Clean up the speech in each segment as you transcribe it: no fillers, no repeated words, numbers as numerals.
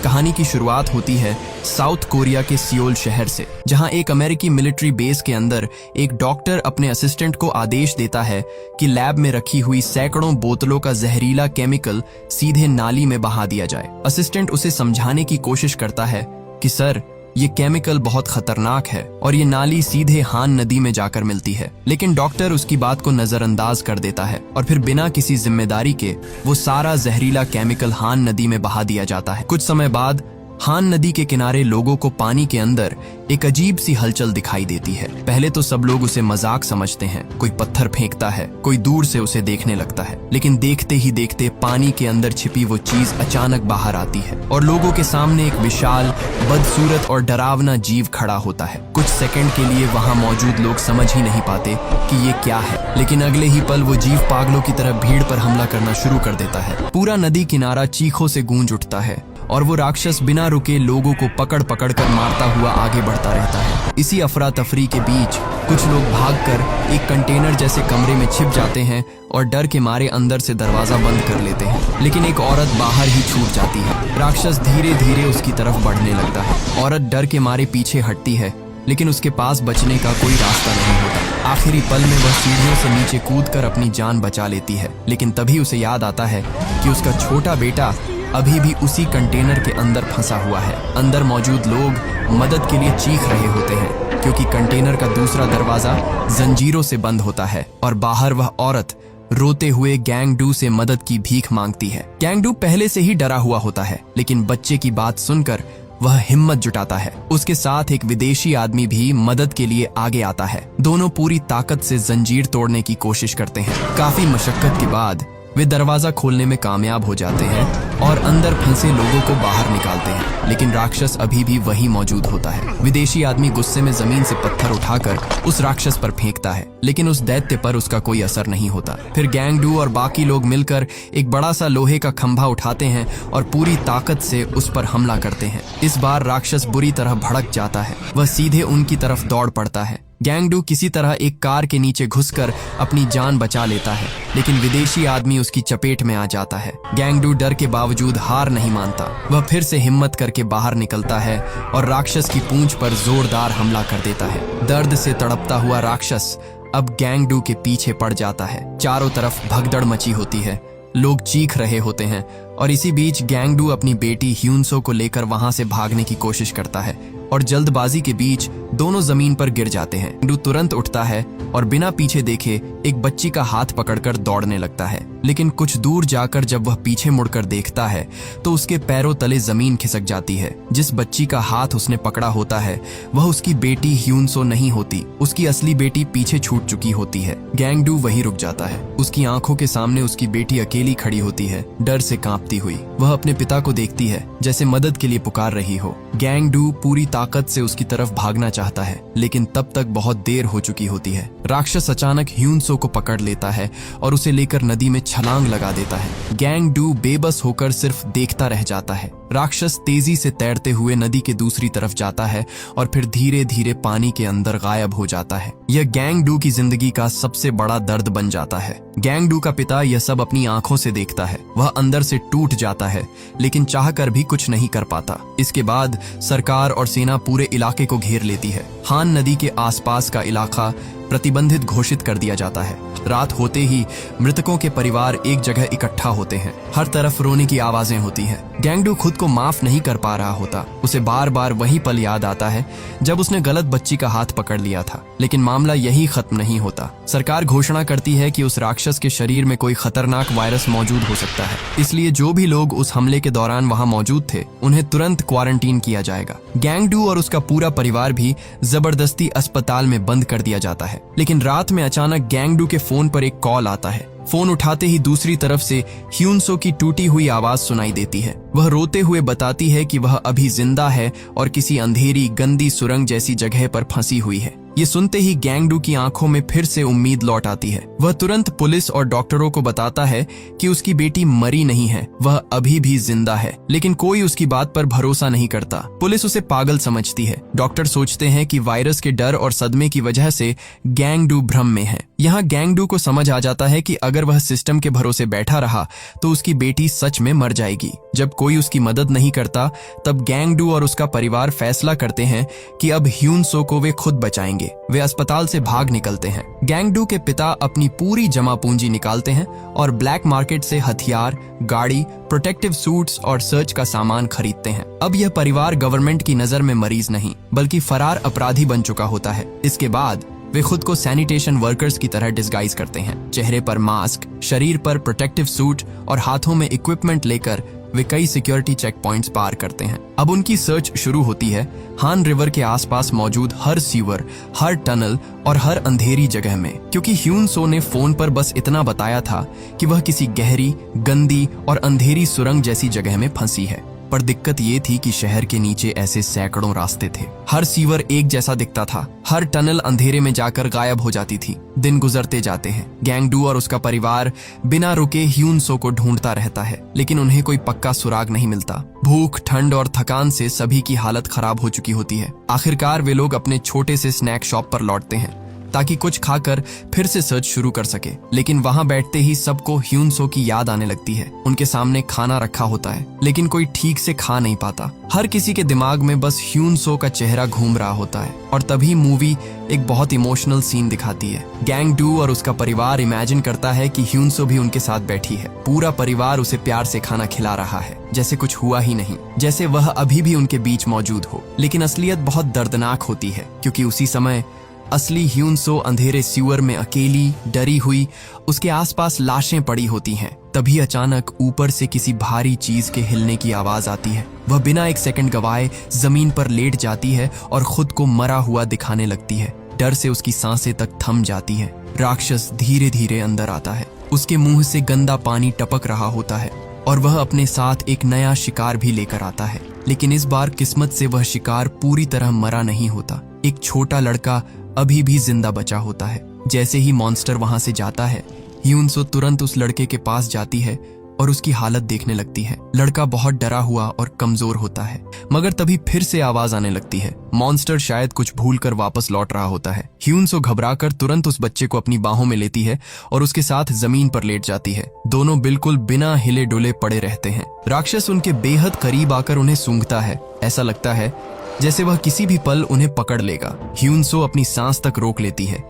कहानी की शुरुआत होती है साउथ कोरिया के सियोल शहर से, जहां एक अमेरिकी मिलिट्री बेस के अंदर एक डॉक्टर अपने असिस्टेंट को आदेश देता है कि लैब में रखी हुई सैकड़ों बोतलों का जहरीला केमिकल सीधे नाली में बहा दिया जाए। असिस्टेंट उसे समझाने की कोशिश करता है कि सर, ये केमिकल बहुत खतरनाक है और ये नाली सीधे हान नदी में जाकर मिलती है। लेकिन डॉक्टर उसकी बात को नजरअंदाज कर देता है और फिर बिना किसी जिम्मेदारी के वो सारा जहरीला केमिकल हान नदी में बहा दिया जाता है। कुछ समय बाद हान नदी के किनारे लोगों को पानी के अंदर एक अजीब सी हलचल दिखाई देती है। पहले तो सब लोग उसे मजाक समझते हैं, कोई पत्थर फेंकता है, कोई दूर से उसे देखने लगता है। लेकिन देखते ही देखते पानी के अंदर छिपी वो चीज अचानक बाहर आती है और लोगों के सामने एक विशाल, बदसूरत और डरावना जीव खड़ा होता है। कुछ सेकंड के लिए वहां मौजूद लोग समझ ही नहीं पाते कि ये क्या है, लेकिन अगले ही पल वो जीव पागलों की तरह भीड़ पर हमला करना शुरू कर देता है। पूरा नदी किनारा चीखों से गूंज उठता है और वो राक्षस बिना रुके लोगों को पकड़ पकड़ कर मारता हुआ आगे बढ़ता रहता है। इसी अफरा तफरी के बीच कुछ लोग भागकर एक कंटेनर जैसे कमरे में छिप जाते हैं और डर के मारे अंदर से दरवाजा बंद कर लेते हैं। लेकिन एक औरत बाहर ही छूट जाती है। राक्षस धीरे धीरे उसकी तरफ बढ़ने लगता है। औरत डर के मारे पीछे हटती है, लेकिन उसके पास बचने का कोई रास्ता नहीं होता। आखिरी पल में वह सीढ़ियों से नीचे कूदकर अपनी जान बचा लेती है। लेकिन तभी उसे याद आता है कि उसका छोटा बेटा अभी भी उसी कंटेनर के अंदर फंसा हुआ है। अंदर मौजूद लोग मदद के लिए चीख रहे होते हैं क्योंकि कंटेनर का दूसरा दरवाजा जंजीरों से बंद होता है और बाहर वह औरत रोते हुए गैंगडू से मदद की भीख मांगती है। गैंगडू पहले से ही डरा हुआ होता है, लेकिन बच्चे की बात सुनकर वह हिम्मत जुटाता है। उसके साथ एक विदेशी आदमी भी मदद के लिए आगे आता है। दोनों पूरी ताकत से जंजीर तोड़ने की कोशिश करते हैं। काफी मशक्कत के बाद वे दरवाजा खोलने में कामयाब हो जाते हैं और अंदर फंसे लोगों को बाहर निकालते हैं। लेकिन राक्षस अभी भी वहीं मौजूद होता है। विदेशी आदमी गुस्से में जमीन से पत्थर उठाकर उस राक्षस पर फेंकता है, लेकिन उस दैत्य पर उसका कोई असर नहीं होता। फिर गैंगडू और बाकी लोग मिलकर एक बड़ा सा लोहे का खंभा उठाते हैं और पूरी ताकत से उस पर हमला करते हैं। इस बार राक्षस बुरी तरह भड़क जाता है। वह सीधे उनकी तरफ दौड़ पड़ता है। गैंगडू किसी तरह एक कार के नीचे घुसकर अपनी जान बचा लेता है, लेकिन विदेशी आदमी उसकी चपेट में आ जाता है। गैंगडू डर के बावजूद हार नहीं मानता। वह फिर से हिम्मत करके बाहर निकलता है और राक्षस की पूंछ पर जोरदार हमला कर देता है। दर्द से तड़पता हुआ राक्षस अब गैंगडू के पीछे पड़ जाता है। चारों तरफ भगदड़ मची होती है, लोग चीख रहे होते हैं और इसी बीच गैंगडू अपनी बेटी ह्यूनसो को लेकर वहां से भागने की कोशिश करता है और जल्दबाजी के बीच दोनों जमीन पर गिर जाते हैं। गैंगडू तुरंत उठता है और बिना पीछे देखे एक बच्ची का हाथ पकड़कर दौड़ने लगता है। लेकिन कुछ दूर जाकर जब वह पीछे मुड़कर देखता है तो उसके पैरों तले जमीन खिसक जाती है। जिस बच्ची का हाथ उसने पकड़ा होता है वह उसकी बेटी ह्यूनसो नहीं होती, उसकी असली बेटी पीछे छूट चुकी होती है। गैंगडू वहीं रुक जाता है। उसकी आंखों के सामने उसकी बेटी अकेली खड़ी होती है, डर से कांपती हुई। वह अपने पिता को देखती है जैसे मदद के लिए पुकार रही हो। गैंगडू पूरी ताकत से उसकी तरफ भागना चाहता है, लेकिन तब तक बहुत देर हो चुकी होती है। राक्षस अचानक ह्यूनसो को पकड़ लेता है और उसे लेकर नदी में छलांग लगा देता है। गैंगडू बेबस होकर सिर्फ देखता रह जाता है। राक्षस तेजी से तैरते हुए नदी के दूसरी तरफ जाता है और फिर धीरे धीरे पानी के अंदर गायब हो जाता है। यह गैंगडू की जिंदगी का सबसे बड़ा दर्द बन जाता है। गैंगडू का पिता यह सब अपनी आंखों से देखता है। वह अंदर से टूट जाता है, लेकिन चाहकर भी कुछ नहीं कर पाता। इसके बाद सरकार और सेना पूरे इलाके को घेर लेती है। हान नदी के आसपास का इलाका प्रतिबंधित घोषित कर दिया जाता है। रात होते ही मृतकों के परिवार एक जगह इकट्ठा होते हैं। हर तरफ रोने की आवाजें होती हैं। गैंगडू खुद को माफ नहीं कर पा रहा होता। उसे बार बार वही पल याद आता है जब उसने गलत बच्ची का हाथ पकड़ लिया था। लेकिन मामला यही खत्म नहीं होता। सरकार घोषणा करती है कि उस राक्षस के शरीर में कोई खतरनाक वायरस मौजूद हो सकता है, इसलिए जो भी लोग उस हमले के दौरान वहां मौजूद थे उन्हें तुरंत क्वारंटीन किया जाएगा। गैंगडू और उसका पूरा परिवार भी जबरदस्ती अस्पताल में बंद कर दिया जाता है। लेकिन रात में अचानक गैंगडू के फोन पर एक कॉल आता है। फोन उठाते ही दूसरी तरफ से ह्यूनसो की टूटी हुई आवाज सुनाई देती है। वह रोते हुए बताती है कि वह अभी जिंदा है और किसी अंधेरी गंदी सुरंग जैसी जगह पर फंसी हुई है। ये सुनते ही गैंगडू की आंखों में फिर से उम्मीद लौट आती है। वह तुरंत पुलिस और डॉक्टरों को बताता है कि उसकी बेटी मरी नहीं है, वह अभी भी जिंदा है। लेकिन कोई उसकी बात पर भरोसा नहीं करता। पुलिस उसे पागल समझती है। डॉक्टर सोचते हैं कि वायरस के डर और सदमे की वजह से गैंगडू भ्रम में है। यहाँ गैंगडू को समझ आ जाता है कि अगर वह सिस्टम के भरोसे बैठा रहा तो उसकी बेटी सच में मर जाएगी। जब कोई उसकी मदद नहीं करता तब गैंगडू और उसका परिवार फैसला करते हैं कि अब ह्यूनसो को वे खुद बचाएंगे। वे अस्पताल से भाग निकलते हैं। गैंगडू के पिता अपनी पूरी जमा पूंजी निकालते हैं और ब्लैक मार्केट से हथियार, गाड़ी, प्रोटेक्टिव सूट्स और सर्च का सामान खरीदते हैं। अब यह परिवार गवर्नमेंट की नजर में मरीज नहीं बल्कि फरार अपराधी बन चुका होता है। इसके बाद वे खुद को सैनिटेशन वर्कर्स की तरह डिस्गाइज करते हैं। चेहरे पर मास्क, शरीर पर प्रोटेक्टिव सूट और हाथों में इक्विपमेंट लेकर वे कई सिक्योरिटी चेक पॉइंट्स पार करते हैं। अब उनकी सर्च शुरू होती है हान रिवर के आसपास मौजूद हर सीवर, हर टनल और हर अंधेरी जगह में, क्योंकि ह्यूनसो ने फोन पर बस इतना बताया था कि वह किसी गहरी, गंदी और अंधेरी सुरंग जैसी जगह में फंसी है। पर दिक्कत ये थी कि शहर के नीचे ऐसे सैकड़ों रास्ते थे। हर सीवर एक जैसा दिखता था, हर टनल अंधेरे में जाकर गायब हो जाती थी। दिन गुजरते जाते हैं। गैंगडू और उसका परिवार बिना रुके ह्यूनसो को ढूंढता रहता है, लेकिन उन्हें कोई पक्का सुराग नहीं मिलता। भूख, ठंड और थकान से सभी की हालत खराब हो चुकी होती है। आखिरकार वे लोग अपने छोटे से स्नैक शॉप पर लौटते हैं ताकि कुछ खाकर फिर से सर्च शुरू कर सके। लेकिन वहां बैठते ही सबको ह्यूनसो की याद आने लगती है। उनके सामने खाना रखा होता है लेकिन कोई ठीक से खा नहीं पाता। हर किसी के दिमाग में बस ह्यूनसो का चेहरा घूम रहा होता है। और तभी मूवी एक बहुत इमोशनल सीन दिखाती है। गैंगडू और उसका परिवार इमेजिन करता है कि ह्यूनसो भी उनके साथ बैठी है। पूरा परिवार उसे प्यार से खाना खिला रहा है, जैसे कुछ हुआ ही नहीं, जैसे वह अभी भी उनके बीच मौजूद हो। लेकिन असलियत बहुत दर्दनाक होती है, क्योंकि उसी समय असली ह्यूनसो अंधेरे सीवर में अकेली, डरी हुई, उसके आसपास लाशें पड़ी होती हैं। तभी अचानक ऊपर से किसी भारी चीज के हिलने की आवाज आती है। वह बिना एक सेकंड गवाए जमीन पर लेट जाती है और खुद को मरा हुआ दिखाने लगती है। डर से उसकी सांसें तक थम जाती है। राक्षस धीरे धीरे अंदर आता है। उसके मुंह से गंदा पानी टपक रहा होता है और वह अपने साथ एक नया शिकार भी लेकर आता है। लेकिन इस बार किस्मत से वह शिकार पूरी तरह मरा नहीं होता। एक छोटा लड़का अभी भी जिंदा बचा होता है। जैसे ही मॉन्स्टर वहां से जाता है, ह्यूनसो तुरंत उस लड़के के पास जाती है और उसकी हालत देखने लगती है। लड़का बहुत डरा हुआ और कमजोर होता है, मगर तभी फिर से आवाज आने लगती है। मॉन्स्टर शायद कुछ भूलकर वापस लौट रहा होता है। ह्यूनसो घबराकर तुरंत उस बच्चे को अपनी बाहों में लेती है और उसके साथ जमीन पर लेट जाती है। दोनों बिल्कुल बिना हिले डुले पड़े रहते हैं। राक्षस उनके बेहद करीब आकर उन्हें सूंघता है। ऐसा लगता है जैसे वह किसी भी पल उन्हें पकड़ लेगा। ह्यूनसो अपनी सांस तक रोक लेती है।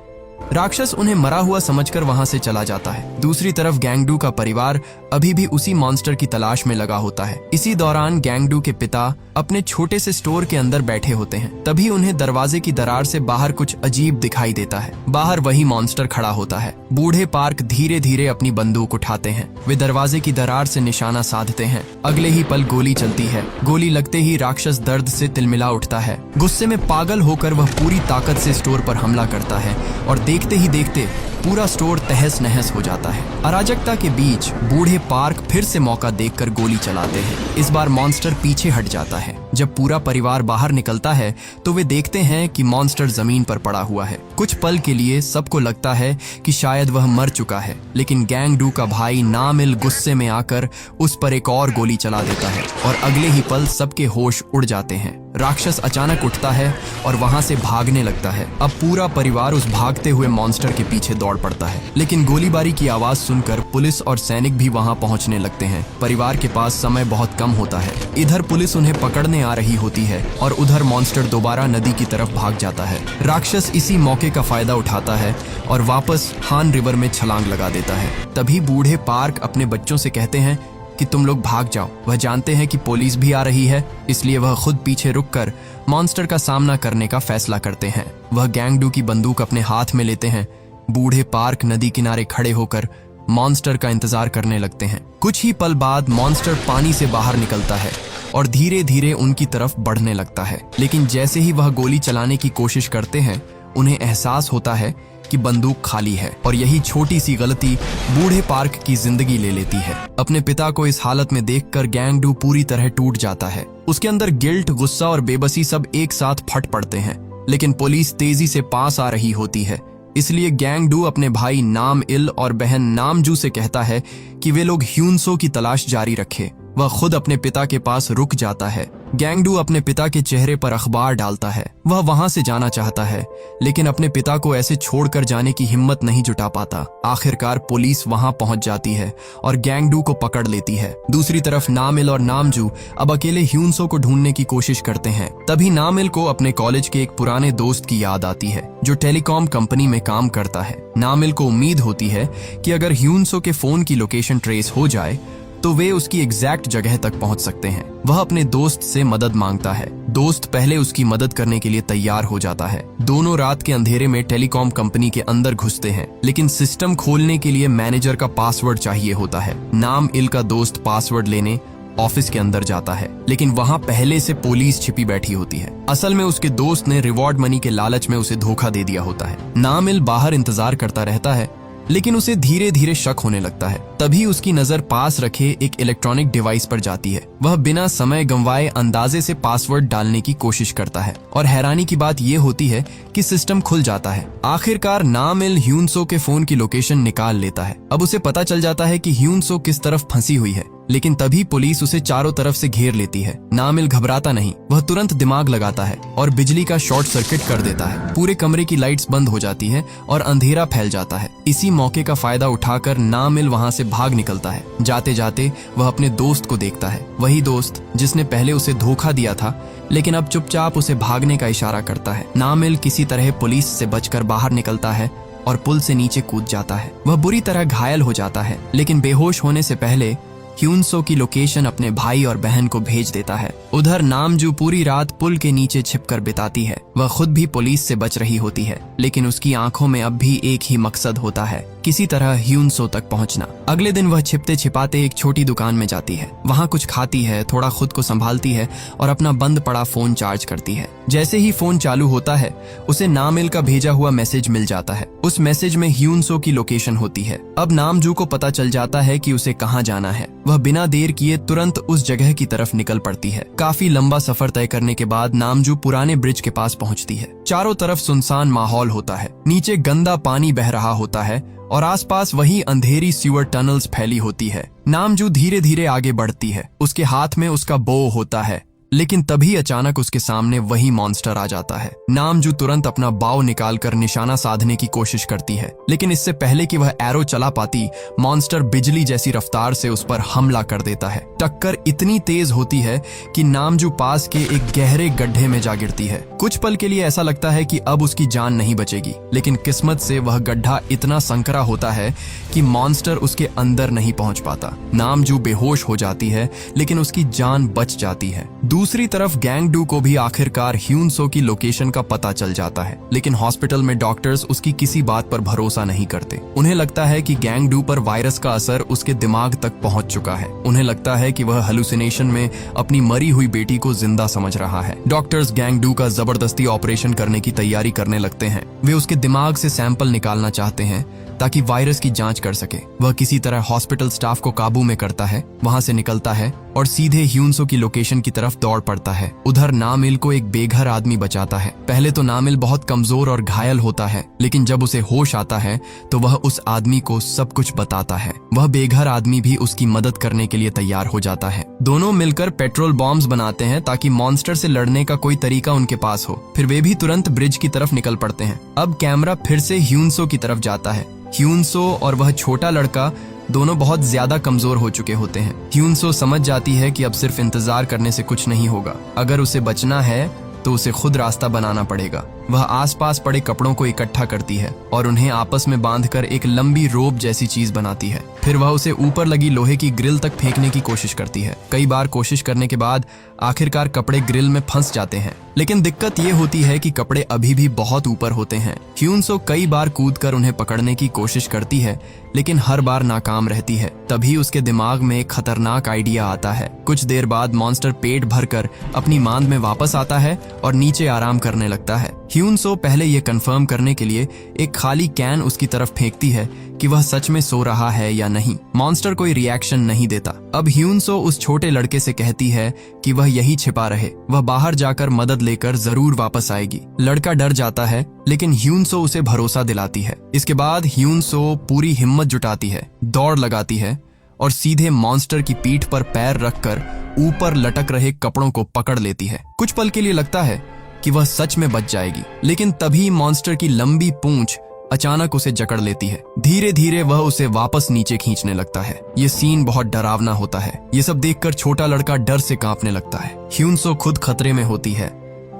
राक्षस उन्हें मरा हुआ समझकर वहां से चला जाता है। दूसरी तरफ गैंगडू का परिवार अभी भी उसी मॉन्स्टर की तलाश में लगा होता है। इसी दौरान गैंगडू के पिता अपने छोटे से स्टोर के अंदर बैठे होते हैं। तभी उन्हें दरवाजे की दरार से बाहर कुछ अजीब दिखाई देता है। बाहर वही मॉन्स्टर खड़ा होता है। बूढ़े पार्क धीरे धीरे अपनी बंदूक उठाते हैं। वे दरवाजे की दरार से निशाना साधते हैं। अगले ही पल गोली चलती है। गोली लगते ही राक्षस दर्द से तिलमिला उठता है। गुस्से में पागल होकर वह पूरी ताकत से स्टोर पर हमला करता है और देखते ही देखते पूरा स्टोर तहस नहस हो जाता है। अराजकता के बीच बूढ़े पार्क फिर से मौका देखकर गोली चलाते हैं। इस बार मॉन्स्टर पीछे हट जाता है। जब पूरा परिवार बाहर निकलता है तो वे देखते हैं कि मॉन्स्टर जमीन पर पड़ा हुआ है। कुछ पल के लिए सबको लगता है कि शायद वह मर चुका है, लेकिन गैंगडू का भाई नामिल गुस्से में आकर उस पर एक और गोली चला देता है और अगले ही पल सबके होश उड़ जाते हैं। राक्षस अचानक उठता है और वहां से भागने लगता है। अब पूरा परिवार उस भागते हुए मॉन्स्टर के पीछे दौड़ पड़ता है, लेकिन गोलीबारी की आवाज सुनकर पुलिस और सैनिक भी वहां पहुंचने लगते हैं। परिवार के पास समय बहुत कम होता है। इधर पुलिस उन्हें पकड़ने आ रही होती है और उधर मॉन्स्टर दोबारा नदी की तरफ भाग जाता है। राक्षस इसी मौके का फायदा उठाता है और वापस हान रिवर में छलांग लगा देता है। तभी बूढ़े पार्क अपने बच्चों से कहते हैं कि तुम लोग भाग जाओ। वह जानते हैं कि पुलिस भी आ रही है, इसलिए वह खुद पीछे रुककर मॉन्स्टर का सामना करने का फैसला करते हैं। वह गैंगडू की बंदूक अपने हाथ में लेते हैं। बूढ़े पार्क नदी किनारे खड़े होकर मॉन्स्टर का इंतजार करने लगते हैं। कुछ ही पल बाद मॉन्स्टर पानी से बाहर निकलता है और धीरे धीरे उनकी तरफ बढ़ने लगता है। लेकिन जैसे ही वह गोली चलाने की कोशिश करते हैं, उन्हें एहसास होता है कि बंदूक खाली है और यही छोटी सी गलती बूढ़े पार्क की जिंदगी ले लेती है। अपने पिता को इस हालत में देखकर गैंगडू पूरी तरह टूट जाता है। उसके अंदर गिल्ट, गुस्सा और बेबसी सब एक साथ फट पड़ते हैं। लेकिन पुलिस तेजी से पास आ रही होती है। इसलिए गैंग डू अपने भाई नाम इल और बहन नामजू से कहता है कि वे लोग ह्यूनसो की तलाश जारी रखें। वह खुद अपने पिता के पास रुक जाता है। गैंग डू अपने पिता के चेहरे पर अखबार डालता है। वह वहां से जाना चाहता है, लेकिन अपने पिता को ऐसे छोड़कर जाने की हिम्मत नहीं जुटा पाता। आखिरकार पुलिस वहां पहुंच जाती है और गैंग डू को पकड़ लेती है। दूसरी तरफ नामिल और नामजू अब अकेले ह्यूनसो को ढूंढने की कोशिश करते हैं। तभी नामिल को अपने कॉलेज के एक पुराने दोस्त की याद आती है जो टेलीकॉम कंपनी में काम करता है। नामिल को उम्मीद होती है कि अगर ह्यूनसो के फोन की लोकेशन ट्रेस हो जाए तो वे उसकी एग्जैक्ट जगह तक पहुंच सकते हैं। वह अपने दोस्त से मदद मांगता है। दोस्त पहले उसकी मदद करने के लिए तैयार हो जाता है। दोनों रात के अंधेरे में टेलीकॉम कंपनी के अंदर घुसते हैं, लेकिन सिस्टम खोलने के लिए मैनेजर का पासवर्ड चाहिए होता है। नाम इल का दोस्त पासवर्ड लेने ऑफिस के अंदर जाता है, लेकिन वहां पहले से पुलिस छिपी बैठी होती है। असल में उसके दोस्त ने रिवॉर्ड मनी के लालच में उसे धोखा दे दिया होता है। नाम इल बाहर इंतजार करता रहता है, लेकिन उसे धीरे धीरे शक होने लगता है। तभी उसकी नजर पास रखे एक इलेक्ट्रॉनिक डिवाइस पर जाती है। वह बिना समय गंवाए अंदाजे से पासवर्ड डालने की कोशिश करता है और हैरानी की बात यह होती है कि सिस्टम खुल जाता है। आखिरकार नामिल ह्यूनसो के फोन की लोकेशन निकाल लेता है। अब उसे पता चल जाता है कि ह्यूनसो किस तरफ फंसी हुई है, लेकिन तभी पुलिस उसे चारों तरफ से घेर लेती है। नामिल घबराता नहीं, वह तुरंत दिमाग लगाता है और बिजली का शॉर्ट सर्किट कर देता है। पूरे कमरे की लाइट्स बंद हो जाती है और अंधेरा फैल जाता है। इसी मौके का फायदा उठाकर नामिल वहां से भाग निकलता है। जाते जाते वह अपने दोस्त को देखता है, वही दोस्त जिसने पहले उसे धोखा दिया था, लेकिन अब चुपचाप उसे भागने का इशारा करता है। नामिल किसी तरह पुलिस से बचकर बाहर निकलता है और पुल से नीचे कूद जाता है। वह बुरी तरह घायल हो जाता है, लेकिन बेहोश होने से पहले ह्यूनसो की लोकेशन अपने भाई और बहन को भेज देता है। उधर नामजू पूरी रात पुल के नीचे छिपकर बिताती है। वह खुद भी पुलिस से बच रही होती है, लेकिन उसकी आंखों में अब भी एक ही मकसद होता है, किसी तरह ह्यूनसो तक पहुंचना। अगले दिन वह छिपते छिपाते एक छोटी दुकान में जाती है। वहां कुछ खाती है, थोड़ा खुद को संभालती है और अपना बंद पड़ा फोन चार्ज करती है। जैसे ही फोन चालू होता है, उसे नामिल का भेजा हुआ मैसेज मिल जाता है। उस मैसेज में ह्यूनसो की लोकेशन होती है। अब नामजू को पता चल जाता है कि उसे कहाँ जाना है। वह बिना देर किए तुरंत उस जगह की तरफ निकल पड़ती है। काफी लंबा सफर तय करने के बाद नामजू पुराने ब्रिज के पास पहुंचती है। चारों तरफ सुनसान माहौल होता है। नीचे गंदा पानी बह रहा होता है और आसपास वही अंधेरी सीवर टनल्स फैली होती है। नामजू धीरे धीरे आगे बढ़ती है। उसके हाथ में उसका बो होता है, लेकिन तभी अचानक उसके सामने वही मॉन्स्टर आ जाता है। नामजू तुरंत अपना बाव निकालकर निशाना साधने की कोशिश करती है, लेकिन इससे पहले कि वह एरो चला पाती, मॉन्स्टर बिजली जैसी रफ्तार से उस पर हमला कर देता है। टक्कर इतनी तेज होती है कि नामजू पास के एक गहरे गड्ढे में जा गिरती है। कुछ पल के लिए ऐसा लगता है कि अब उसकी जान नहीं बचेगी, लेकिन किस्मत से वह गड्ढा इतना संकरा होता है कि मॉन्स्टर उसके अंदर नहीं पहुंच पाता। नामजू बेहोश हो जाती है, लेकिन उसकी जान बच जाती है। दूसरी तरफ गैंग डू को भी आखिरकार ह्यूनसो की लोकेशन का पता चल जाता है, लेकिन हॉस्पिटल में डॉक्टर्स उसकी किसी बात पर भरोसा नहीं करते। उन्हें लगता है कि गैंग डू पर वायरस का असर उसके दिमाग तक पहुंच चुका है। उन्हें लगता है कि वह हेलुसिनेशन में अपनी मरी हुई बेटी को जिंदा समझ रहा है। डॉक्टर्स गैंग डू का जबरदस्ती ऑपरेशन करने की तैयारी करने लगते हैं। वे उसके दिमाग से सैंपल निकालना चाहते हैं ताकि वायरस की जांच कर सके। वह किसी तरह हॉस्पिटल स्टाफ को काबू में करता है, वहां से निकलता है और सीधे ह्यूनसो की लोकेशन की तरफ दौड़ पड़ता है। उधर नामिल को एक बेघर आदमी बचाता है। पहले तो नामिल बहुत कमजोर और घायल होता है, लेकिन जब उसे होश आता है तो वह उस आदमी को सब कुछ बताता है। वह बेघर आदमी भी उसकी मदद करने के लिए तैयार हो जाता है। दोनों मिलकर पेट्रोल बॉम्ब्स बनाते हैं ताकि मॉन्स्टर से लड़ने का कोई तरीका उनके पास हो। फिर वे भी तुरंत ब्रिज की तरफ निकल पड़ते हैं। अब कैमरा फिर से ह्यूनसो की तरफ जाता है। ह्यूनसो और वह छोटा लड़का दोनों बहुत ज्यादा कमजोर हो चुके होते हैं। ह्यूनसो समझ जाती है कि अब सिर्फ इंतजार करने से कुछ नहीं होगा। अगर उसे बचना है तो उसे खुद रास्ता बनाना पड़ेगा। वह आसपास पड़े कपड़ों को इकट्ठा करती है और उन्हें आपस में बांधकर एक लंबी रोप जैसी चीज बनाती है। फिर वह उसे ऊपर लगी लोहे की ग्रिल तक फेंकने की कोशिश करती है। कई बार कोशिश करने के बाद आखिरकार कपड़े ग्रिल में फंस जाते हैं, लेकिन दिक्कत ये होती है कि कपड़े अभी भी बहुत ऊपर होते हैं। ह्यूनसो कई बार कूदकर उन्हें पकड़ने की कोशिश करती है, लेकिन हर बार नाकाम रहती है। तभी उसके दिमाग में एक खतरनाक आइडिया आता है। कुछ देर बाद मॉन्स्टर पेट भरकर अपनी मांद में वापस आता है और नीचे आराम करने लगता है। ह्यूनसो पहले ये कंफर्म करने के लिए एक खाली कैन उसकी तरफ फेंकती है कि वह सच में सो रहा है या नहीं। मॉन्स्टर कोई रिएक्शन नहीं देता। अब ह्यूनसो उस छोटे लड़के से कहती है कि वह यही छिपा रहे, वह बाहर जाकर मदद लेकर जरूर वापस आएगी। लड़का डर जाता है, लेकिन ह्यूनसो उसे भरोसा दिलाती है। इसके बाद ह्यूनसो पूरी हिम्मत जुटाती है, दौड़ लगाती है और सीधे मॉन्स्टर की पीठ पर पैर रखकर ऊपर लटक रहे कपड़ों को पकड़ लेती है। कुछ पल के लिए लगता है कि वह सच में बच जाएगी, लेकिन तभी मॉन्स्टर की लंबी पूंछ अचानक उसे जकड़ लेती है। धीरे धीरे वह उसे वापस नीचे खींचने लगता है। ये सीन बहुत डरावना होता है। ये सब देखकर छोटा लड़का डर से कांपने लगता है। ह्यूनसो खुद खतरे में होती है,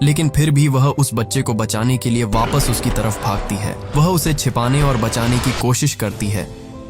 लेकिन फिर भी वह उस बच्चे को बचाने के लिए वापस उसकी तरफ भागती है। वह उसे छिपाने और बचाने की कोशिश करती है,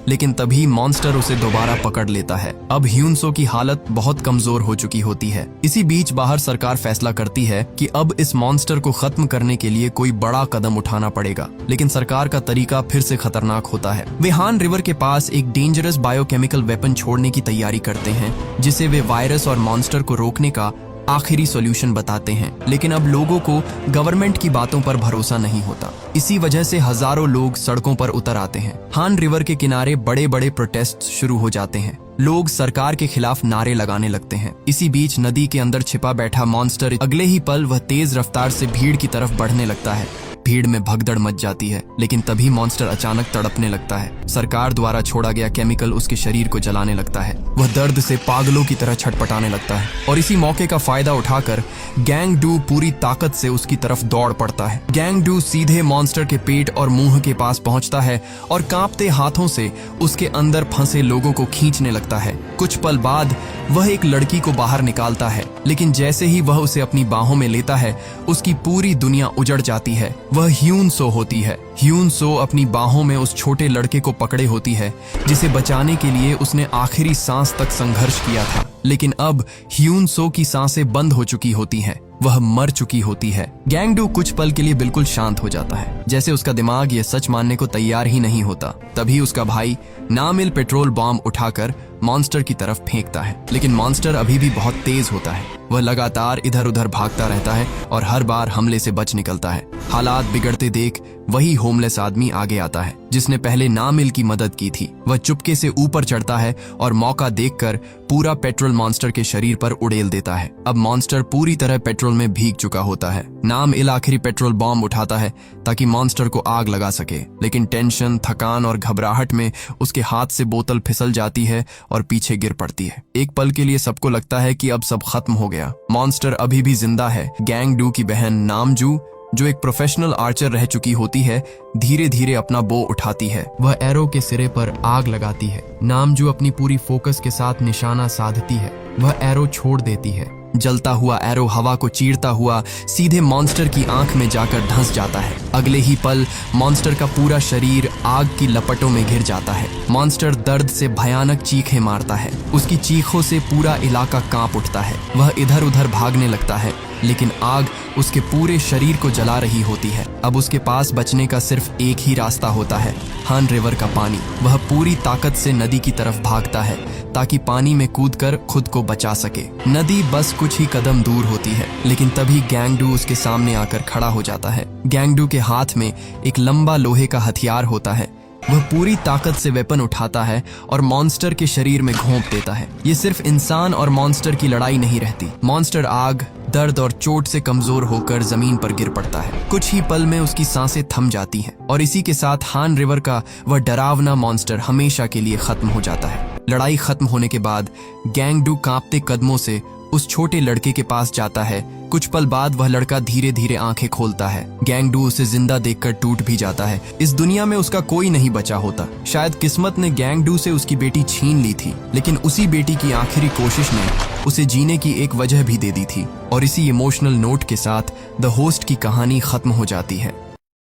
लेकिन तभी मॉन्स्टर उसे दोबारा पकड़ लेता है। अब ह्यूनसो की हालत बहुत कमजोर हो चुकी होती है। इसी बीच बाहर सरकार फैसला करती है कि अब इस मॉन्स्टर को खत्म करने के लिए कोई बड़ा कदम उठाना पड़ेगा, लेकिन सरकार का तरीका फिर से खतरनाक होता है। वे हान रिवर के पास एक डेंजरस बायोकेमिकल वेपन छोड़ने की तैयारी करते हैं, जिसे वे वायरस और मॉन्स्टर को रोकने का आखिरी सॉल्यूशन बताते हैं। लेकिन अब लोगों को गवर्नमेंट की बातों पर भरोसा नहीं होता। इसी वजह से हजारों लोग सड़कों पर उतर आते हैं। हान रिवर के किनारे बड़े बड़े प्रोटेस्ट शुरू हो जाते हैं। लोग सरकार के खिलाफ नारे लगाने लगते हैं। इसी बीच नदी के अंदर छिपा बैठा मॉन्स्टर अगले ही पल वह तेज रफ्तार से भीड़ की तरफ बढ़ने लगता है। भीड़ में भगदड़ मच जाती है, लेकिन तभी मॉन्स्टर अचानक तड़पने लगता है। सरकार द्वारा छोड़ा गया केमिकल उसके शरीर को जलाने लगता है। वह दर्द से पागलों की तरह छटपटाने लगता है और इसी मौके का फायदा उठाकर गैंग डू पूरी ताकत से उसकी तरफ दौड़ पड़ता है। गैंग डू सीधे मॉन्स्टर के पेट और मुंह के पास पहुंचता है और कांपते हाथों से उसके अंदर फंसे लोगों को खींचने लगता है। कुछ पल बाद वह एक लड़की को बाहर निकालता है, लेकिन जैसे ही वह उसे अपनी बाहों में लेता है, उसकी पूरी दुनिया उजड़ जाती है। वह ह्यूनसो होती है। ह्यूनसो अपनी बाहों में उस छोटे लड़के को पकड़े होती है, जिसे बचाने के लिए उसने आखिरी सांस तक संघर्ष किया था। लेकिन अब ह्यूनसो की सांसें बंद हो चुकी होती हैं, वह मर चुकी होती है। गैंग डू कुछ पल के लिए बिल्कुल शांत हो जाता है, जैसे उसका दिमाग ये सच मानने को तैयार ही नहीं होता। तभी उसका भाई नामिल पेट्रोल बॉम्ब उठाकर मॉन्स्टर की तरफ फेंकता है, लेकिन मॉन्स्टर अभी भी बहुत तेज होता है। वह लगातार इधर उधर भागता रहता है और हर बार हमले से बच निकलता है। हालात बिगड़ते देख वही होमलेस आदमी आगे आता है, जिसने पहले नामिल की मदद की थी। वह चुपके से ऊपर चढ़ता है और मौका देखकर पूरा पेट्रोल मॉन्स्टर के शरीर पर उड़ेल देता है। अब मॉन्स्टर पूरी तरह पेट्रोल में भीग चुका होता है। नामिल आखिरी पेट्रोल बॉम्ब उठाता है ताकि मॉन्स्टर को आग लगा सके, लेकिन टेंशन, थकान और घबराहट में उसके हाथ से बोतल फिसल जाती है और पीछे गिर पड़ती है। एक पल के लिए सबको लगता है कि अब सब खत्म हो गया। मॉन्स्टर अभी भी जिंदा है। गैंग डू की बहन नामजू, जो एक प्रोफेशनल आर्चर रह चुकी होती है, धीरे धीरे अपना बो उठाती है। वह एरो के सिरे पर आग लगाती है। नामजू अपनी पूरी फोकस के साथ निशाना साधती है। वह एरो छोड़ देती है। जलता हुआ एरो हवा को चीरता हुआ सीधे मॉन्स्टर की आंख में जाकर धंस जाता है। अगले ही पल मॉन्स्टर का पूरा शरीर आग की लपटों में घिर जाता है। मॉन्स्टर दर्द से भयानक चीखें मारता है। उसकी चीखों से पूरा इलाका कांप उठता है। वह इधर उधर भागने लगता है, लेकिन आग उसके पूरे शरीर को जला रही होती है। अब उसके पास बचने का सिर्फ एक ही रास्ता होता है, हान रिवर का पानी। वह पूरी ताकत से नदी की तरफ भागता है ताकि पानी में कूदकर खुद को बचा सके। नदी बस कुछ ही कदम दूर होती है, लेकिन तभी गैंग डू उसके सामने आकर खड़ा हो जाता है। गैंग डू के हाथ में एक लंबा लोहे का हथियार होता है। वह पूरी ताकत से वेपन उठाता है और मॉन्स्टर के शरीर में घोंप देता है। ये सिर्फ इंसान और मॉन्स्टर की लड़ाई नहीं रहती। मॉन्स्टर आग, दर्द और चोट से कमजोर होकर जमीन पर गिर पड़ता है। कुछ ही पल में उसकी सांसें थम जाती हैं और इसी के साथ हान रिवर का वह डरावना मॉन्स्टर हमेशा के लिए खत्म हो जाता है। लड़ाई खत्म होने के बाद गैंग डू कांपते कदमों से उस छोटे लड़के के पास जाता है। कुछ पल बाद वह लड़का धीरे धीरे आंखें खोलता है। गैंग डू उसे जिंदा देखकर टूट भी जाता है। इस दुनिया में उसका कोई नहीं बचा होता। शायद किस्मत ने गैंग डू से उसकी बेटी छीन ली थी, लेकिन उसी बेटी की आखिरी कोशिश ने उसे जीने की एक वजह भी दे दी थी। और इसी इमोशनल नोट के साथ द होस्ट की कहानी खत्म हो जाती है।